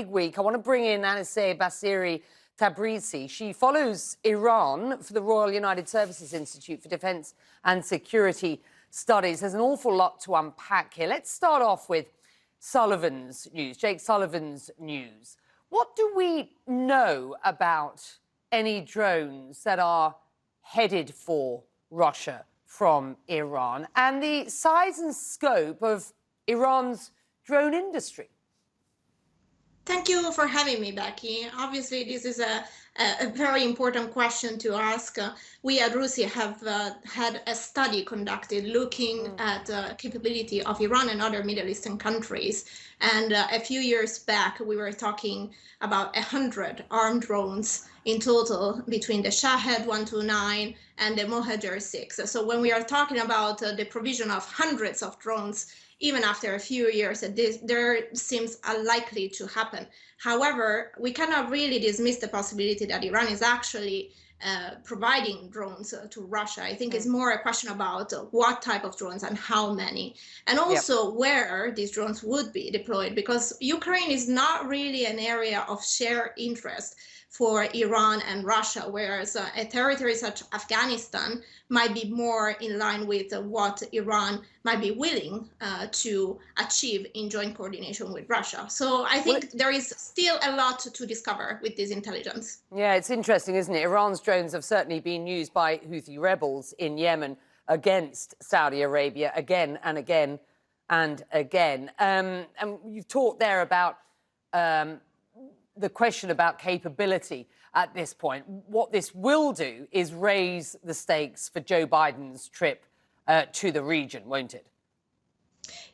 week. I want to bring in Aniseh Bassiri Tabrizi. She follows Iran for the Royal United Services Institute for Defence and Security Studies. There's an awful lot to unpack here. Let's start off with Sullivan's news, Jake Sullivan's news. What do we know about any drones that are headed for Russia from Iran and the size and scope of Iran's drone industry? Thank you for having me, Becky. Obviously, this is a very important question to ask. We at RUSI have had a study conducted looking at the capability of Iran and other Middle Eastern countries. And a few years back, we were talking about 100 armed drones in total between the Shahed 129 and the Mohajer 6. So when we are talking about the provision of hundreds of drones, even after a few years, there seems unlikely to happen. However, we cannot really dismiss the possibility that Iran is actually providing drones to Russia. I think it's more a question about what type of drones and how many, and also where these drones would be deployed, because Ukraine is not really an area of shared interest for Iran and Russia, whereas a territory such as Afghanistan might be more in line with what Iran might be willing to achieve in joint coordination with Russia. So I think there is still a lot to discover with this intelligence. Yeah, it's interesting, isn't it? Iran's drones have certainly been used by Houthi rebels in Yemen against Saudi Arabia again and again and again. And you've talked there about the question about capability at this point. What this will do is raise the stakes for Joe Biden's trip to the region, won't it?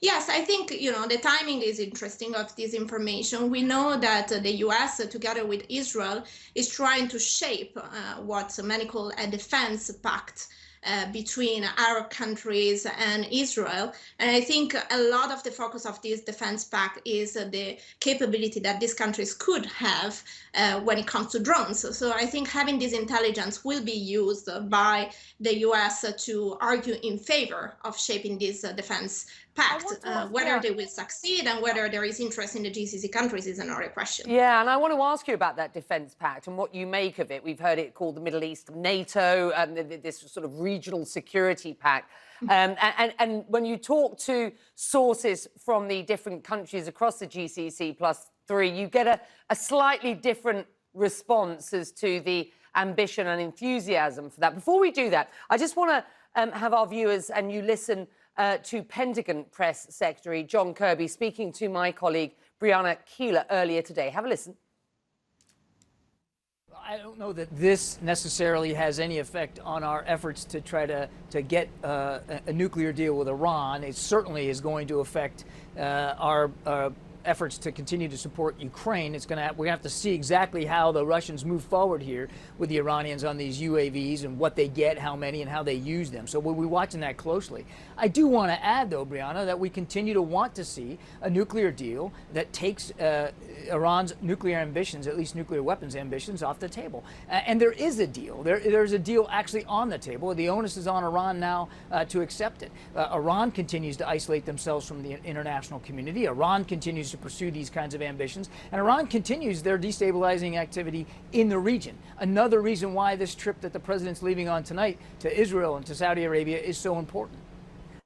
Yes, I think, the timing is interesting of this information. We know that the US, together with Israel, is trying to shape what many call a defense pact between Arab countries and Israel. And I think a lot of the focus of this defense pact is the capability that these countries could have when it comes to drones. So I think having this intelligence will be used by the US to argue in favor of shaping this defense pact. Whether they will succeed and whether there is interest in the GCC countries is another question. Yeah, and I want to ask you about that defence pact and what you make of it. We've heard it called the Middle East NATO, and this sort of regional security pact. And when you talk to sources from the different countries across the GCC +3, you get a slightly different response as to the ambition and enthusiasm for that. Before we do that, I just want to have our viewers and you listen to Pentagon Press Secretary John Kirby speaking to my colleague Brianna Keeler earlier today. Have a listen. I don't know that this necessarily has any effect on our efforts to try to get a nuclear deal with Iran. It certainly is going to affect our efforts to continue to support Ukraine. We're going to have to see exactly how the Russians move forward here with the Iranians on these UAVs and what they get, how many, and how they use them. So we'll be watching that closely. I do want to add, though, Brianna, that we continue to want to see a nuclear deal that takes Iran's nuclear ambitions, at least nuclear weapons ambitions, off the table. And there is a deal. There's a deal actually on the table. The onus is on Iran now to accept it. Iran continues to isolate themselves from the international community. Iran continues to pursue these kinds of ambitions, and Iran continues their destabilizing activity in the region. Another reason why this trip that the president's leaving on tonight to Israel and to Saudi Arabia is so important.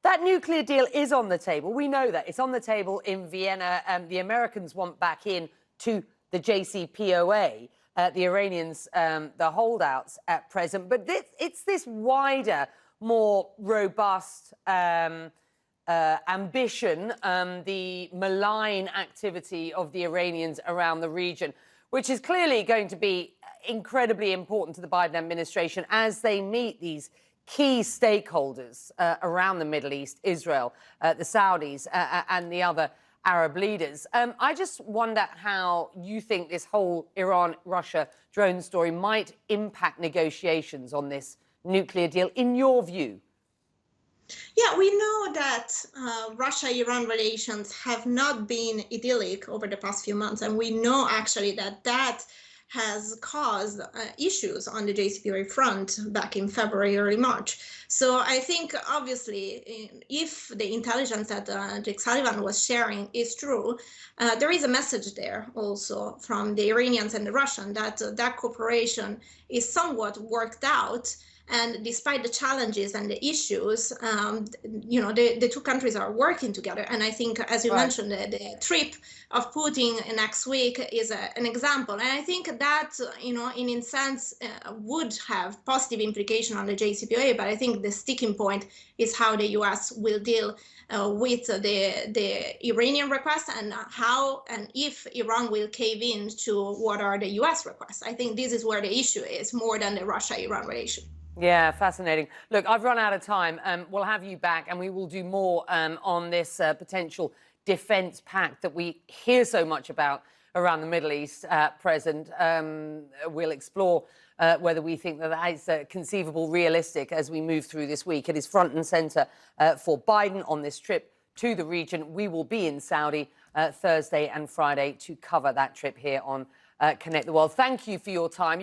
That nuclear deal is on the table. We know that. It's on the table in Vienna. The Americans want back in to the JCPOA. The Iranians, the holdouts at present. But it's this wider, more robust ambition, the malign activity of the Iranians around the region, which is clearly going to be incredibly important to the Biden administration as they meet these key stakeholders around the Middle East, Israel, the Saudis, and the other Arab leaders. I just wonder how you think this whole Iran-Russia drone story might impact negotiations on this nuclear deal, in your view. Yeah, we know that Russia-Iran relations have not been idyllic over the past few months, and we know actually that has caused issues on the JCPOA front back in February, early March. So I think, obviously, if the intelligence that Jake Sullivan was sharing is true, there is a message there also from the Iranians and the Russians that that cooperation is somewhat worked out. And despite the challenges and the issues, the two countries are working together. And I think, as you mentioned, the trip of Putin next week is an example. And I think that, in a sense, would have positive implication on the JCPOA. But I think the sticking point is how the U.S. will deal with the Iranian request and how and if Iran will cave in to what are the U.S. requests. I think this is where the issue is, more than the Russia-Iran relation. Yeah, fascinating. Look, I've run out of time. We'll have you back and we will do more on this potential defence pact that we hear so much about around the Middle East at present. We'll explore whether we think that that is conceivable, realistic as we move through this week. It is front and centre for Biden on this trip to the region. We will be in Saudi Thursday and Friday to cover that trip here on Connect the World. Thank you for your time.